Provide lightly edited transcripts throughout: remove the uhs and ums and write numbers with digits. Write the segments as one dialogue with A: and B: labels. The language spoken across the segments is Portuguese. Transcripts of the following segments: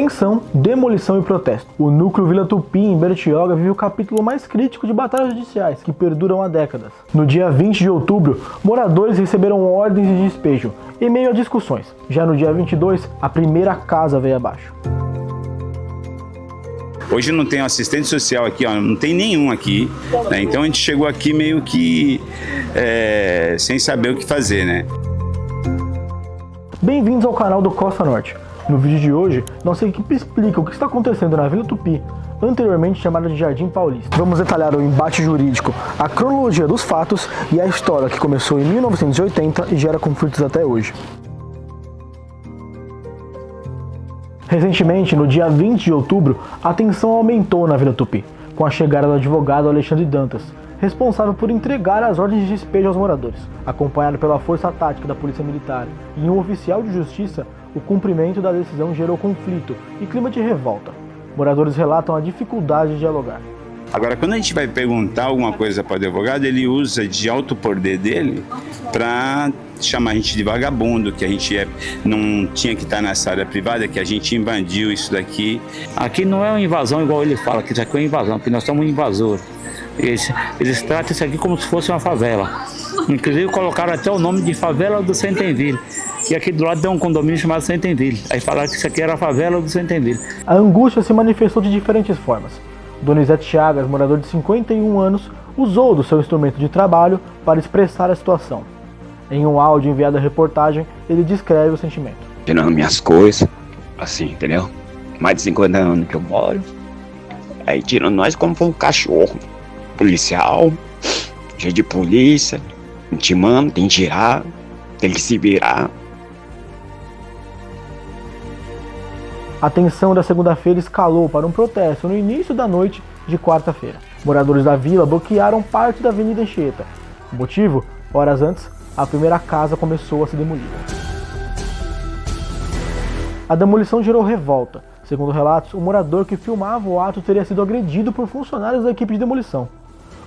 A: Tensão, demolição e protesto. O núcleo Vila Tupi, em Bertioga, vive o capítulo mais crítico de batalhas judiciais, que perduram há décadas. No dia 20 de outubro, moradores receberam ordens de despejo, em meio a discussões. Já no dia 22, a primeira casa veio abaixo.
B: Hoje não tem assistente social aqui, ó, não tem nenhum aqui, né? Então a gente chegou aqui meio que sem saber o que fazer, né?
A: Bem-vindos ao canal do Costa Norte. No vídeo de hoje, nossa equipe explica o que está acontecendo na Vila Tupi, anteriormente chamada de Jardim Paulista. Vamos detalhar o embate jurídico, a cronologia dos fatos e a história que começou em 1980 e gera conflitos até hoje. Recentemente, no dia 20 de outubro, a tensão aumentou na Vila Tupi, com a chegada do advogado Alexandre Dantas, responsável por entregar as ordens de despejo aos moradores, acompanhado pela força tática da Polícia Militar e um oficial de justiça. O cumprimento da decisão gerou conflito e clima de revolta. Moradores relatam a dificuldade de dialogar.
B: Agora, quando a gente vai perguntar alguma coisa para o advogado, ele usa de alto poder dele para chamar a gente de vagabundo, que a gente não tinha que estar nessa área privada, que a gente invadiu isso daqui.
C: Aqui não é uma invasão igual ele fala, que isso aqui é uma invasão, porque nós somos invasores. Eles tratam isso aqui como se fosse uma favela. Inclusive colocaram até o nome de favela do Centenville. E aqui do lado tem um condomínio chamado Centenville. Aí falaram que isso aqui era a favela do Centenville.
A: A angústia se manifestou de diferentes formas. Donizete Chagas, morador de 51 anos, usou do seu instrumento de trabalho para expressar a situação. Em um áudio enviado à reportagem, ele descreve o sentimento.
D: Tirando minhas coisas, assim, entendeu? Mais de 50 anos que eu moro. Aí tirando nós como foi um cachorro. Policial, cheio de polícia, intimando, tem que tirar, tem que se virar.
A: A tensão da segunda-feira escalou para um protesto no início da noite de quarta-feira. Moradores da vila bloquearam parte da Avenida Anchieta. O motivo? Horas antes, a primeira casa começou a ser demolida. A demolição gerou revolta. Segundo relatos, o morador que filmava o ato teria sido agredido por funcionários da equipe de demolição,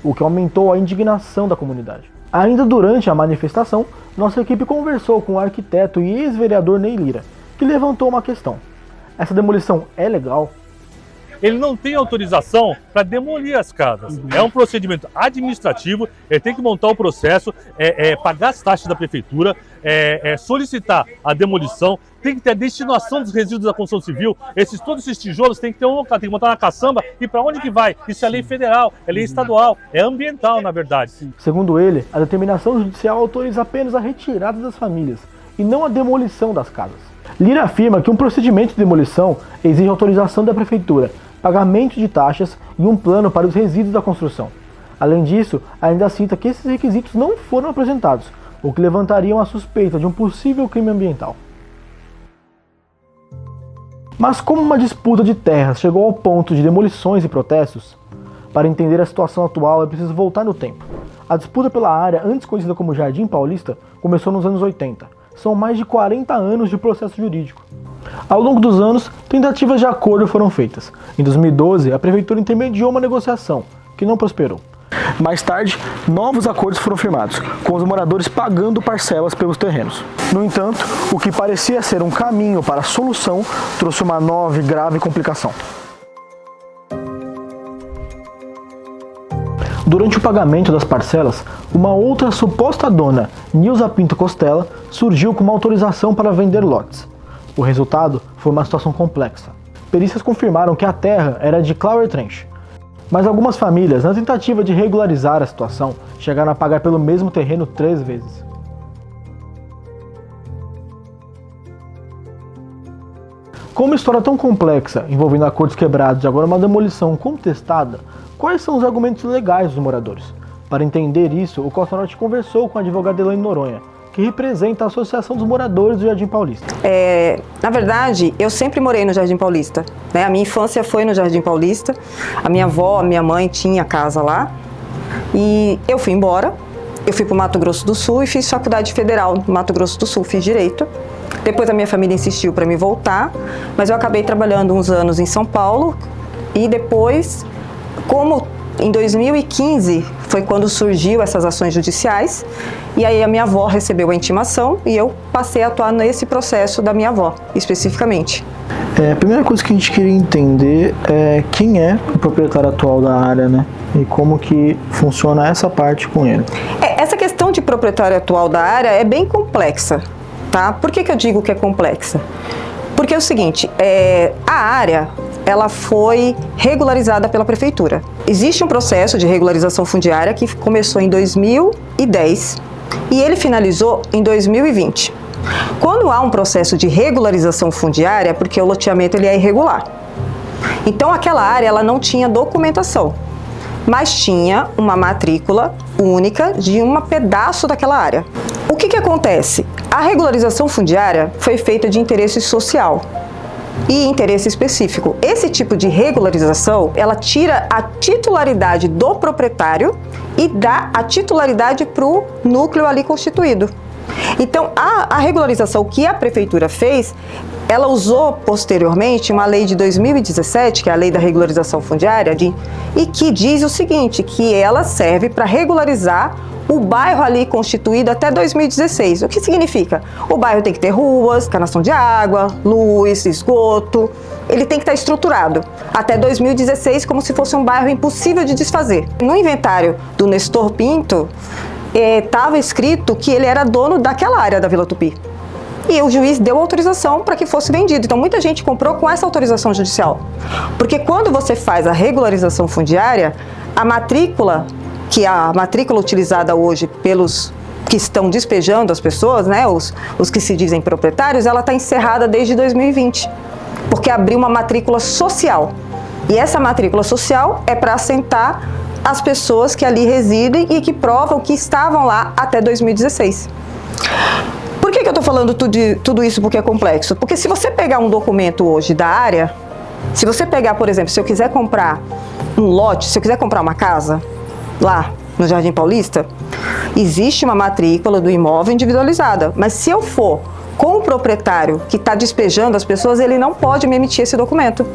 A: o que aumentou a indignação da comunidade. Ainda durante a manifestação, nossa equipe conversou com o arquiteto e ex-vereador Ney Lira, que levantou uma questão. Essa demolição é legal?
E: Ele não tem autorização para demolir as casas. É um procedimento administrativo, ele tem que montar o processo, pagar as taxas da prefeitura, solicitar a demolição, tem que ter a destinação dos resíduos da construção civil. Todos esses tijolos tem que ter um local, tem que montar na caçamba. E para onde que vai? Isso é lei federal, é lei estadual, é ambiental, na verdade.
A: Segundo ele, a determinação judicial autoriza apenas a retirada das famílias e não a demolição das casas. Lira afirma que um procedimento de demolição exige autorização da prefeitura, pagamento de taxas e um plano para os resíduos da construção. Além disso, ainda cita que esses requisitos não foram apresentados, o que levantariam a suspeita de um possível crime ambiental. Mas como uma disputa de terras chegou ao ponto de demolições e protestos? Para entender a situação atual é preciso voltar no tempo. A disputa pela área, antes conhecida como Jardim Paulista, começou nos anos 80. São mais de 40 anos de processo jurídico. Ao longo dos anos, tentativas de acordo foram feitas. Em 2012, a prefeitura intermediou uma negociação, que não prosperou. Mais tarde, novos acordos foram firmados, com os moradores pagando parcelas pelos terrenos. No entanto, o que parecia ser um caminho para a solução trouxe uma nova e grave complicação. Durante o pagamento das parcelas, uma outra suposta dona, Nilza Pinto Costela, surgiu com uma autorização para vender lotes. O resultado foi uma situação complexa. Perícias confirmaram que a terra era de Clower Trench, mas algumas famílias, na tentativa de regularizar a situação, chegaram a pagar pelo mesmo terreno 3 vezes. Com uma história tão complexa, envolvendo acordos quebrados e agora uma demolição contestada, quais são os argumentos legais dos moradores? Para entender isso, o Costa Norte conversou com a advogada Elaine Noronha, que representa a Associação dos Moradores do Jardim Paulista.
F: Na verdade, eu sempre morei no Jardim Paulista, né? A minha infância foi no Jardim Paulista, a minha avó, a minha mãe tinha casa lá, e eu fui embora, eu fui para o Mato Grosso do Sul e fiz faculdade federal no Mato Grosso do Sul, fiz Direito. Depois a minha família insistiu para me voltar, mas eu acabei trabalhando uns anos em São Paulo e depois, como em 2015 foi quando surgiu essas ações judiciais, E aí a minha avó recebeu a intimação e eu passei a atuar nesse processo da minha avó, especificamente.
A: A primeira coisa que a gente queria entender é quem é o proprietário atual da área, né? E como que funciona essa parte com ele.
F: Essa questão de proprietário atual da área é bem complexa, tá? Por que eu digo que é complexa? Porque é o seguinte, a área, ela foi regularizada pela prefeitura. Existe um processo de regularização fundiária que começou em 2010 e ele finalizou em 2020. Quando há um processo de regularização fundiária, é porque o loteamento ele é irregular. Então aquela área ela não tinha documentação, mas tinha uma matrícula única de um pedaço daquela área. O que acontece? A regularização fundiária foi feita de interesse social e interesse específico. Esse tipo de regularização, ela tira a titularidade do proprietário e dá a titularidade para o núcleo ali constituído. Então, a regularização que a prefeitura fez, ela usou posteriormente uma lei de 2017, que é a Lei da Regularização Fundiária, e que diz o seguinte, que ela serve para regularizar o bairro ali constituído até 2016. O que significa? O bairro tem que ter ruas, canação de água, luz, esgoto. Ele tem que estar estruturado até 2016, como se fosse um bairro impossível de desfazer. No inventário do Nestor Pinto, estava escrito que ele era dono daquela área da Vila Tupi. E o juiz deu autorização para que fosse vendido. Então, muita gente comprou com essa autorização judicial. Porque quando você faz a regularização fundiária, a matrícula, que é a matrícula utilizada hoje pelos que estão despejando as pessoas, né, os que se dizem proprietários, ela está encerrada desde 2020. Porque abriu uma matrícula social. E essa matrícula social é para assentar as pessoas que ali residem e que provam que estavam lá até 2016. Por que eu estou falando tudo isso porque é complexo? Porque se você pegar um documento hoje da área, se você pegar, por exemplo, se eu quiser comprar um lote, se eu quiser comprar uma casa lá no Jardim Paulista, existe uma matrícula do imóvel individualizada, mas se eu for com o proprietário que está despejando as pessoas, ele não pode me emitir esse documento.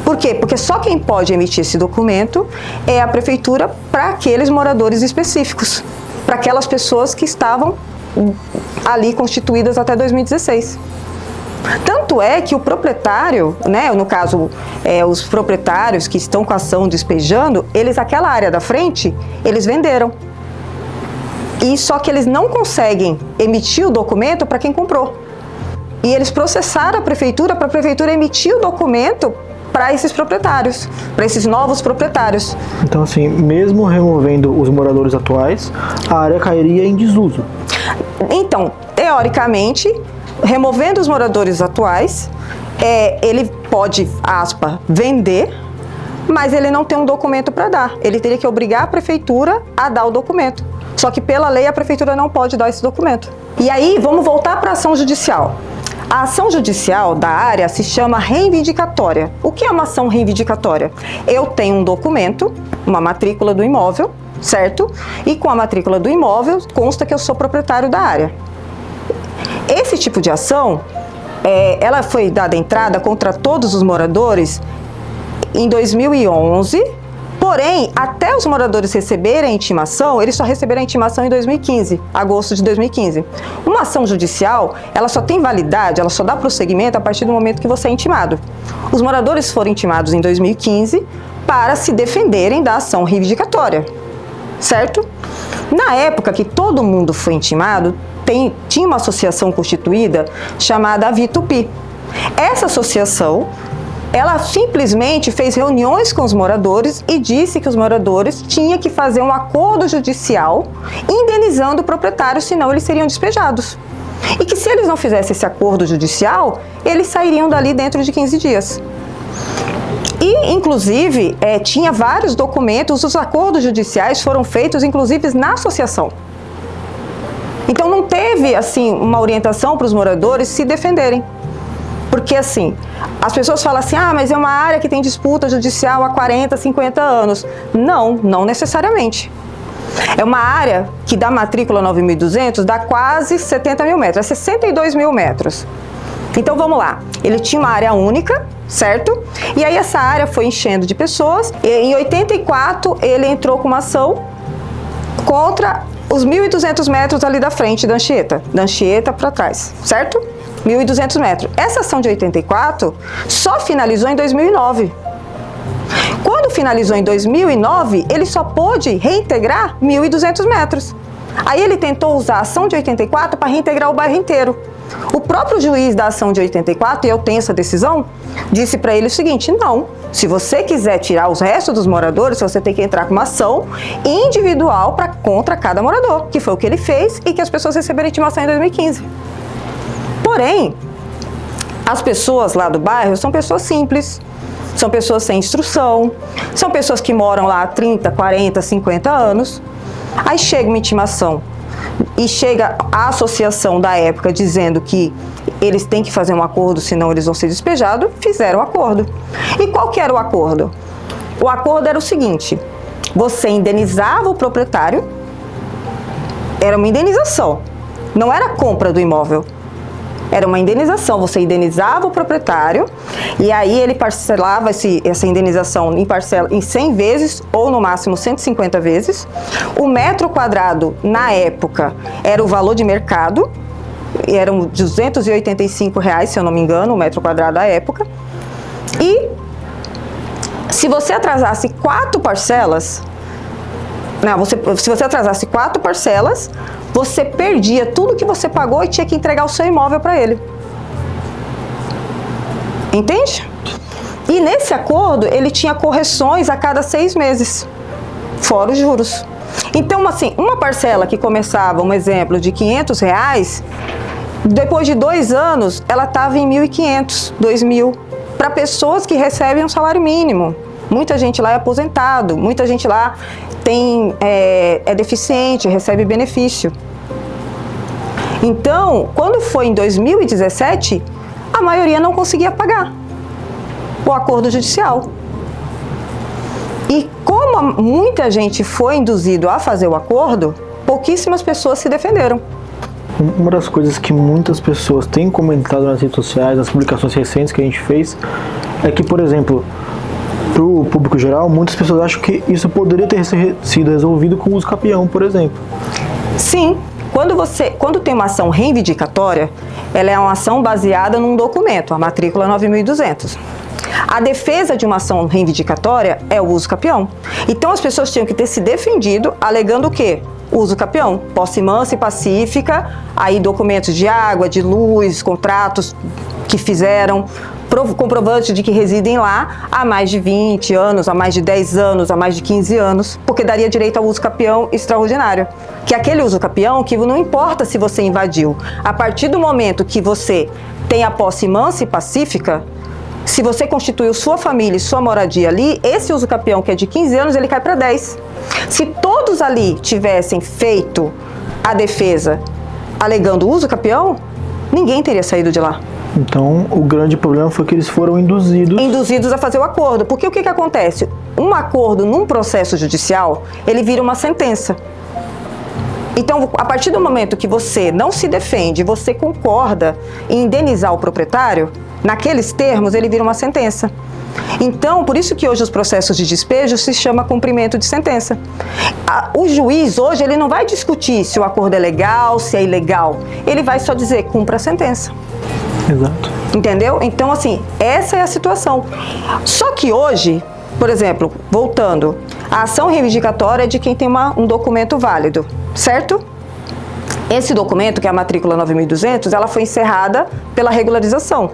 F: Por quê? Porque só quem pode emitir esse documento é a prefeitura para aqueles moradores específicos, para aquelas pessoas que estavam ali constituídas até 2016. Tanto é que o proprietário, né, no caso, os proprietários que estão com a ação despejando, eles, aquela área da frente, eles venderam. E só que eles não conseguem emitir o documento para quem comprou. E eles processaram a prefeitura para a prefeitura emitir o documento para esses proprietários, para esses novos proprietários.
A: Então, assim, mesmo removendo os moradores atuais, a área cairia em desuso.
F: Então, teoricamente, removendo os moradores atuais, ele pode, aspas, vender, mas ele não tem um documento para dar. Ele teria que obrigar a prefeitura a dar o documento. Só que pela lei a prefeitura não pode dar esse documento. E aí, vamos voltar para a ação judicial. A ação judicial da área se chama reivindicatória. O que é uma ação reivindicatória? Eu tenho um documento, uma matrícula do imóvel, certo? E com a matrícula do imóvel consta que eu sou proprietário da área. Esse tipo de ação, ela foi dada entrada contra todos os moradores em 2011, porém, até os moradores receberem a intimação, eles só receberam a intimação em 2015, agosto de 2015. Uma ação judicial, ela só tem validade, ela só dá prosseguimento a partir do momento que você é intimado. Os moradores foram intimados em 2015 para se defenderem da ação reivindicatória, certo? Na época que todo mundo foi intimado, tinha uma associação constituída chamada Avitupi. Essa associação, ela simplesmente fez reuniões com os moradores e disse que os moradores tinham que fazer um acordo judicial indenizando o proprietário, senão eles seriam despejados. E que se eles não fizessem esse acordo judicial, eles sairiam dali dentro de 15 dias. E, inclusive, tinha vários documentos, os acordos judiciais foram feitos, inclusive, na associação. Então, não teve, assim, uma orientação para os moradores se defenderem. Porque, assim, as pessoas falam assim, mas é uma área que tem disputa judicial há 40, 50 anos. Não necessariamente. É uma área que da matrícula 9.200 dá quase 70 mil metros, é 62 mil metros. Então, vamos lá. Ele tinha uma área única, certo? E aí essa área foi enchendo de pessoas. E em 84, ele entrou com uma ação contra os 1.200 metros ali da frente da Anchieta para trás, certo? 1.200 metros. Essa ação de 84 só finalizou em 2009. Quando finalizou em 2009, ele só pôde reintegrar 1.200 metros. Aí ele tentou usar a ação de 84 para reintegrar o bairro inteiro. O próprio juiz da ação de 84, e eu tenho essa decisão, disse para ele o seguinte: não, se você quiser tirar os restos dos moradores, você tem que entrar com uma ação individual contra cada morador, que foi o que ele fez e que as pessoas receberam intimação em 2015. Porém, as pessoas lá do bairro são pessoas simples, são pessoas sem instrução, são pessoas que moram lá há 30, 40, 50 anos. Aí chega uma intimação e chega a associação da época dizendo que eles têm que fazer um acordo, senão eles vão ser despejados. Fizeram o acordo. E qual que era o acordo? O acordo era o seguinte: você indenizava o proprietário, era uma indenização, não era a compra do imóvel. Era uma indenização, você indenizava o proprietário e aí ele parcelava essa indenização em 100 vezes ou no máximo 150 vezes. O metro quadrado, na época, era o valor de mercado, eram R$ 285, se eu não me engano, o metro quadrado da época. E se você atrasasse 4 parcelas, se você atrasasse 4 parcelas, você perdia tudo que você pagou e tinha que entregar o seu imóvel para ele. Entende? E nesse acordo, ele tinha correções a cada 6 meses, fora os juros. Então, assim, uma parcela que começava, um exemplo, de R$500, depois de 2 anos, ela estava em 1.500, 2.000, para pessoas que recebem um salário mínimo. Muita gente lá é aposentado, muita gente lá é deficiente, recebe benefício. Então, quando foi em 2017, a maioria não conseguia pagar o acordo judicial. E como muita gente foi induzido a fazer o acordo, pouquíssimas pessoas se defenderam.
A: Uma das coisas que muitas pessoas têm comentado nas redes sociais, nas publicações recentes que a gente fez, é que, por exemplo, para o público geral, muitas pessoas acham que isso poderia ter sido resolvido com o uso capião, por exemplo.
F: Sim, quando tem uma ação reivindicatória, ela é uma ação baseada num documento, a matrícula 9.200. A defesa de uma ação reivindicatória é o uso capião. Então as pessoas tinham que ter se defendido alegando o quê? Uso capião, posse mansa e pacífica, aí documentos de água, de luz, contratos que fizeram, comprovante de que residem lá há mais de 20 anos, há mais de 10 anos, há mais de 15 anos, porque daria direito ao uso capião extraordinário. Que é aquele uso capião que não importa se você invadiu, a partir do momento que você tem a posse mansa e pacífica, se você constituiu sua família e sua moradia ali, esse uso capião que é de 15 anos, ele cai para 10. Se todos ali tivessem feito a defesa alegando uso capião, ninguém teria saído de lá.
A: Então, o grande problema foi que eles foram induzidos
F: a fazer o acordo. Porque o que acontece? Um acordo num processo judicial, ele vira uma sentença. Então, a partir do momento que você não se defende, você concorda em indenizar o proprietário, naqueles termos, ele vira uma sentença. Então, por isso que hoje os processos de despejo se chama cumprimento de sentença. O juiz hoje, ele não vai discutir se o acordo é legal, se é ilegal. Ele vai só dizer, cumpra a sentença.
A: Exato.
F: Entendeu? Então, assim, essa é a situação. Só que hoje, por exemplo, voltando, a ação reivindicatória é de quem tem um documento válido, certo? Esse documento, que é a matrícula 9.200, ela foi encerrada pela regularização.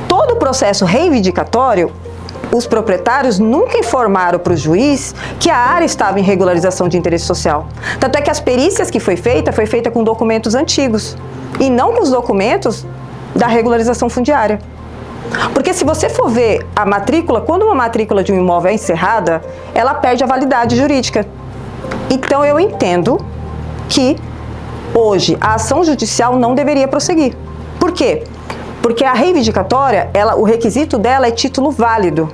F: Todo o processo reivindicatório, os proprietários nunca informaram para o juiz que a área estava em regularização de interesse social. Tanto é que as perícias que foi feita com documentos antigos e não com os documentos da regularização fundiária. Porque se você for ver a matrícula, quando uma matrícula de um imóvel é encerrada, ela perde a validade jurídica. Então eu entendo que hoje a ação judicial não deveria prosseguir. Por quê? Porque a reivindicatória, o requisito dela é título válido.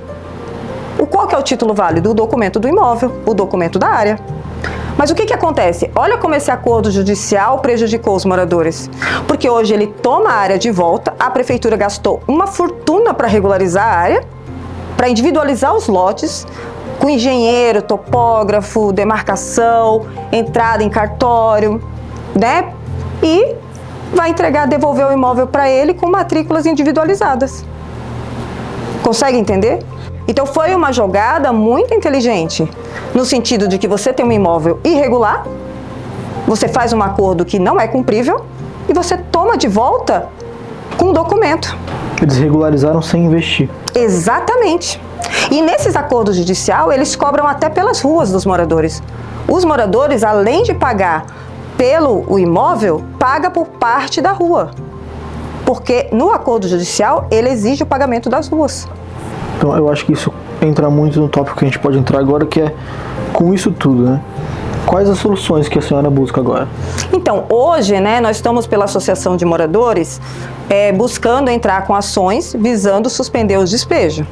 F: Qual que é o título válido? O documento do imóvel, o documento da área. Mas o que acontece? Olha como esse acordo judicial prejudicou os moradores. Porque hoje ele toma a área de volta, a prefeitura gastou uma fortuna para regularizar a área, para individualizar os lotes com engenheiro, topógrafo, demarcação, entrada em cartório, né? E vai entregar, devolver o imóvel para ele com matrículas individualizadas. Consegue entender? Então foi uma jogada muito inteligente, no sentido de que você tem um imóvel irregular, você faz um acordo que não é cumprível e você toma de volta com um documento.
A: Eles regularizaram sem investir.
F: Exatamente. E nesses acordos judiciais, eles cobram até pelas ruas dos moradores. Os moradores, além de pagar pelo imóvel, paga por parte da rua. Porque no acordo judicial, ele exige o pagamento das ruas.
A: Então eu acho que isso entra muito no tópico que a gente pode entrar agora, que é com isso tudo, né? Quais as soluções que a senhora busca agora?
F: Então, hoje, né, nós estamos pela Associação de Moradores buscando entrar com ações visando suspender os despejos.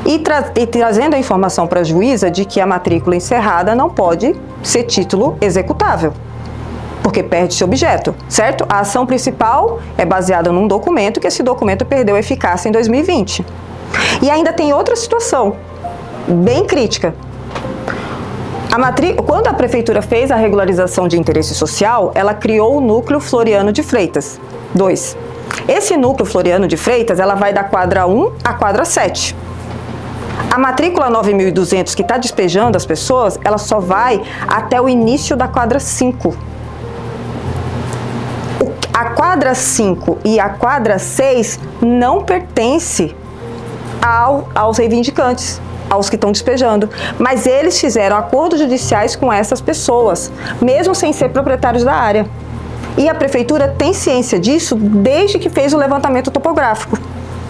F: E trazendo a informação para a juíza de que a matrícula encerrada não pode ser título executável, porque perde-se objeto, certo? A ação principal é baseada num documento, que esse documento perdeu eficácia em 2020. E ainda tem outra situação, bem crítica. Quando a prefeitura fez a regularização de interesse social, ela criou o núcleo Floriano de Freitas 2. Esse núcleo Floriano de Freitas, ela vai da quadra 1 à quadra 7. A matrícula 9.200 que está despejando as pessoas, ela só vai até o início da quadra 5. A quadra 5 e a quadra 6 não pertence aos reivindicantes, aos que estão despejando, mas eles fizeram acordos judiciais com essas pessoas, mesmo sem ser proprietários da área. E a prefeitura tem ciência disso desde que fez o levantamento topográfico,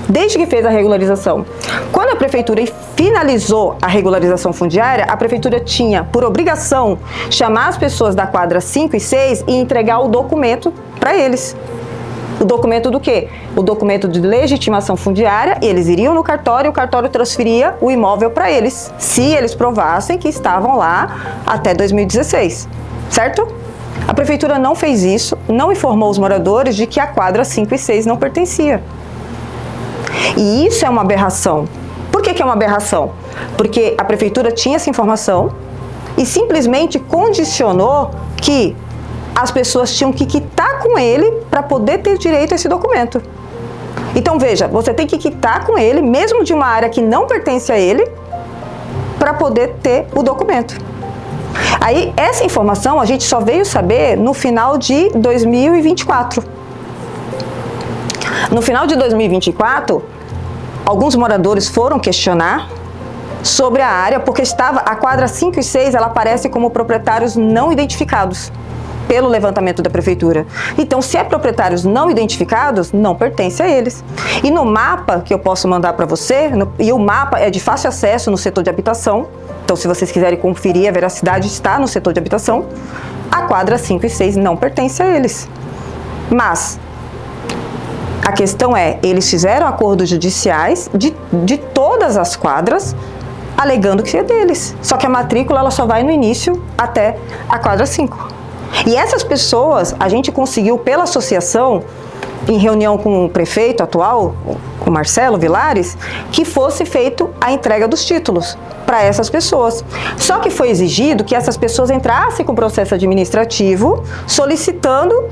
F: desde que fez a regularização. Quando a prefeitura finalizou a regularização fundiária, a prefeitura tinha por obrigação chamar as pessoas da quadra 5 e 6 e entregar o documento para eles. O documento do quê? O documento de legitimação fundiária, eles iriam no cartório e o cartório transferia o imóvel para eles, se eles provassem que estavam lá até 2016, certo? A prefeitura não fez isso, não informou os moradores de que a quadra 5 e 6 não pertencia. E isso é uma aberração. Por que é uma aberração? Porque a prefeitura tinha essa informação e simplesmente condicionou que as pessoas tinham que quitar com ele para poder ter direito a esse documento. Então veja, você tem que quitar com ele, mesmo de uma área que não pertence a ele, para poder ter o documento. Aí essa informação a gente só veio saber no final de 2024. No final de 2024, alguns moradores foram questionar sobre a área, porque a quadra 5 e 6 ela aparece como proprietários não identificados pelo levantamento da prefeitura. Então, se é proprietários não identificados, não pertence a eles. E no mapa que eu posso mandar para você, e o mapa é de fácil acesso no setor de habitação, então se vocês quiserem conferir, a veracidade está no setor de habitação, a quadra 5 e 6 não pertence a eles. Mas a questão é, eles fizeram acordos judiciais de todas as quadras, alegando que é deles. Só que a matrícula ela só vai no início até a quadra 5. E essas pessoas, a gente conseguiu pela associação, em reunião com o prefeito atual, o Marcelo Vilares, que fosse feito a entrega dos títulos para essas pessoas. Só que foi exigido que essas pessoas entrassem com o processo administrativo, solicitando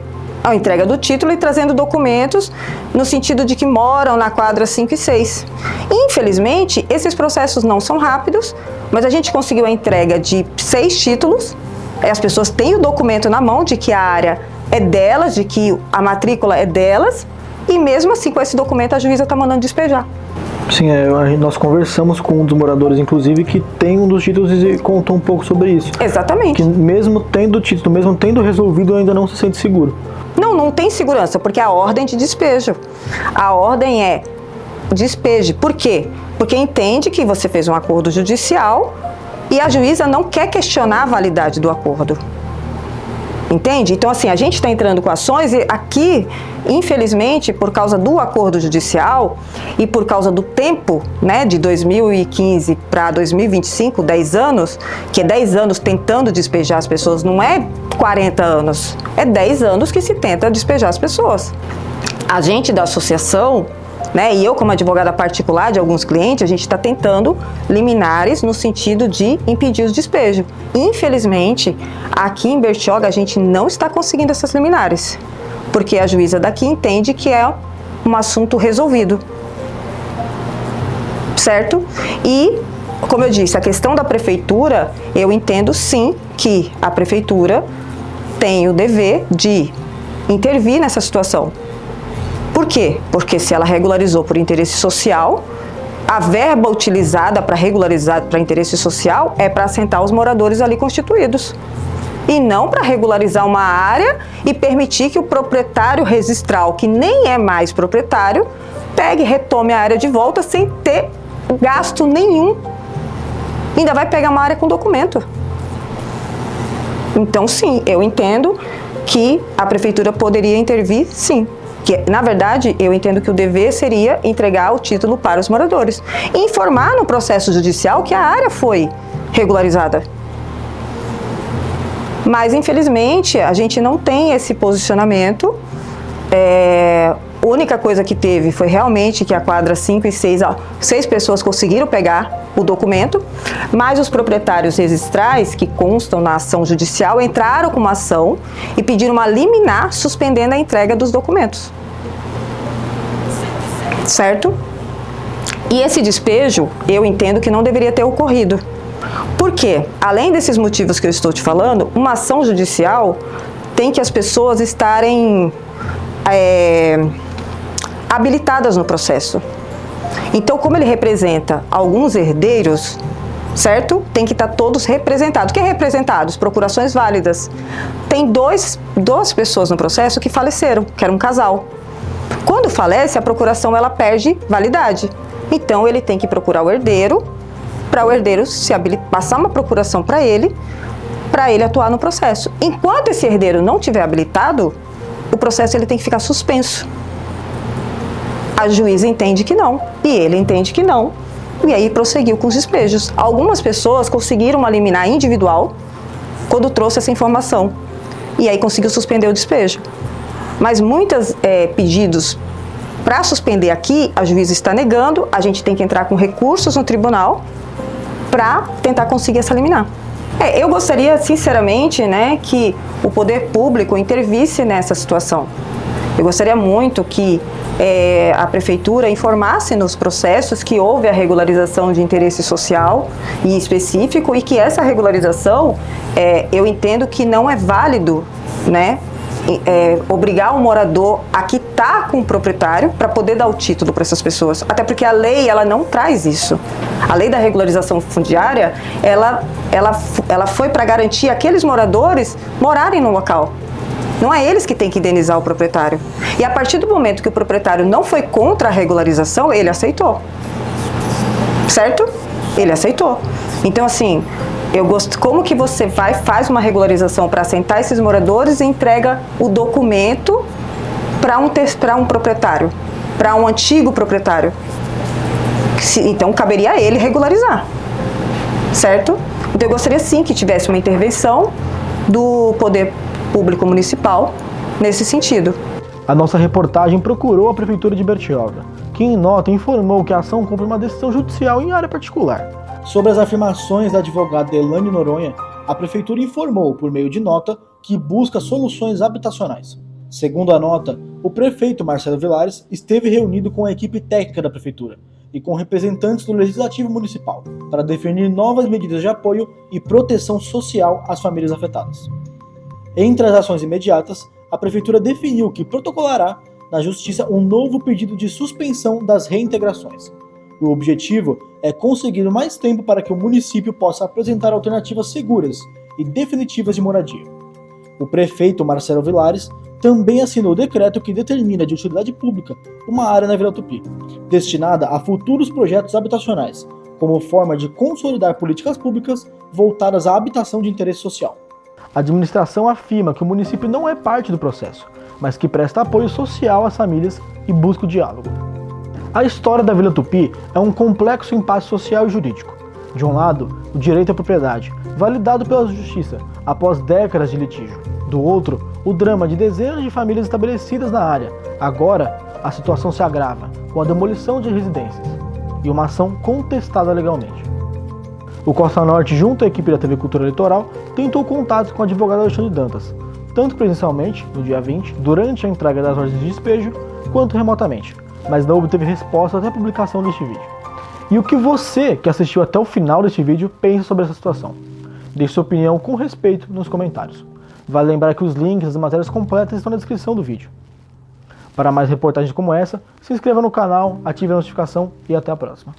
F: a entrega do título e trazendo documentos no sentido de que moram na quadra 5 e 6. Infelizmente, esses processos não são rápidos, mas a gente conseguiu a entrega de 6 títulos. As pessoas têm o documento na mão de que a área é delas, de que a matrícula é delas, e mesmo assim, com esse documento, a juíza está mandando despejar.
A: Sim, nós conversamos com um dos moradores, inclusive, que tem um dos títulos e contou um pouco sobre isso.
F: Exatamente.
A: Que mesmo tendo o título, mesmo tendo resolvido, ainda não se sente seguro.
F: Não tem segurança, porque a ordem de despejo. A ordem é despeje. Por quê? Porque entende que você fez um acordo judicial e a juíza não quer questionar a validade do acordo. Entende? Então, assim, a gente está entrando com ações e aqui, infelizmente, por causa do acordo judicial e por causa do tempo, né, de 2015 para 2025, 10 anos, que é 10 anos tentando despejar as pessoas, não é 40 anos, é 10 anos que se tenta despejar as pessoas. A gente da associação né? E eu, como advogada particular de alguns clientes, a gente está tentando liminares no sentido de impedir os despejos. Infelizmente, aqui em Bertioga, a gente não está conseguindo essas liminares, porque a juíza daqui entende que é um assunto resolvido, certo? E, como eu disse, a questão da prefeitura, eu entendo sim que a prefeitura tem o dever de intervir nessa situação. Por quê? Porque se ela regularizou por interesse social, a verba utilizada para regularizar para interesse social é para assentar os moradores ali constituídos. E não para regularizar uma área e permitir que o proprietário registral, que nem é mais proprietário, pegue e retome a área de volta sem ter gasto nenhum. Ainda vai pegar uma área com documento. Então, sim, eu entendo que a prefeitura poderia intervir, sim. Que, na verdade, eu entendo que o dever seria entregar o título para os moradores. E informar no processo judicial que a área foi regularizada. Mas, infelizmente, a gente não tem esse posicionamento. A única coisa que teve foi realmente que a quadra 5 e 6, 6 pessoas conseguiram pegar o documento, mas os proprietários registrais que constam na ação judicial entraram com uma ação e pediram uma liminar suspendendo a entrega dos documentos. Certo? E esse despejo, eu entendo que não deveria ter ocorrido. Por quê? Além desses motivos que eu estou te falando, uma ação judicial tem que as pessoas estarem habilitadas no processo. Então, como ele representa alguns herdeiros, certo? Tem que estar todos representados. O que é representados? Procurações válidas. Tem duas pessoas no processo que faleceram, que era um casal. Quando falece, a procuração ela perde validade. Então, ele tem que procurar o herdeiro, para o herdeiro passar uma procuração para ele atuar no processo. Enquanto esse herdeiro não tiver habilitado, o processo ele tem que ficar suspenso. A juíza entende que não, e ele entende que não, e aí prosseguiu com os despejos. Algumas pessoas conseguiram uma liminar individual quando trouxe essa informação, e aí conseguiu suspender o despejo. Mas muitos pedidos para suspender aqui, a juíza está negando, a gente tem que entrar com recursos no tribunal para tentar conseguir essa liminar. Eu gostaria, sinceramente, né, que o poder público intervisse nessa situação. Eu gostaria muito que a prefeitura informasse nos processos que houve a regularização de interesse social e específico e que essa regularização, eu entendo que não é válido, né, obrigar o morador a quitar com o proprietário para poder dar o título para essas pessoas. Até porque a lei, ela não traz isso. A lei da regularização fundiária, ela foi para garantir aqueles moradores morarem no local. Não é eles que têm que indenizar o proprietário. E a partir do momento que o proprietário não foi contra a regularização, ele aceitou. Certo? Ele aceitou. Então, assim, como que você faz uma regularização para assentar esses moradores e entrega o documento para um proprietário, para um antigo proprietário? Então, caberia a ele regularizar. Certo? Então, eu gostaria sim que tivesse uma intervenção do poder público municipal nesse sentido.
A: A nossa reportagem procurou a Prefeitura de Bertioga, que em nota informou que a ação cumpre uma decisão judicial em área particular. Sobre as afirmações da advogada Elane Noronha, a Prefeitura informou, por meio de nota, que busca soluções habitacionais. Segundo a nota, o prefeito Marcelo Vilares esteve reunido com a equipe técnica da Prefeitura e com representantes do Legislativo Municipal para definir novas medidas de apoio e proteção social às famílias afetadas. Entre as ações imediatas, a Prefeitura definiu que protocolará na Justiça um novo pedido de suspensão das reintegrações. O objetivo é conseguir mais tempo para que o município possa apresentar alternativas seguras e definitivas de moradia. O prefeito Marcelo Vilares também assinou o decreto que determina de utilidade pública uma área na Vila Tupi, destinada a futuros projetos habitacionais, como forma de consolidar políticas públicas voltadas à habitação de interesse social. A administração afirma que o município não é parte do processo, mas que presta apoio social às famílias e busca o diálogo. A história da Vila Tupi é um complexo impasse social e jurídico. De um lado, o direito à propriedade, validado pela justiça após décadas de litígio. Do outro, o drama de dezenas de famílias estabelecidas na área. Agora, a situação se agrava, com a demolição de residências e uma ação contestada legalmente. O Costa Norte, junto à equipe da TV Cultura Eleitoral, tentou contato com o advogado Alexandre Dantas, tanto presencialmente, no dia 20, durante a entrega das ordens de despejo, quanto remotamente, mas não obteve resposta até a publicação deste vídeo. E o que você, que assistiu até o final deste vídeo, pensa sobre essa situação? Deixe sua opinião com respeito nos comentários. Vale lembrar que os links das matérias completas estão na descrição do vídeo. Para mais reportagens como essa, se inscreva no canal, ative a notificação e até a próxima.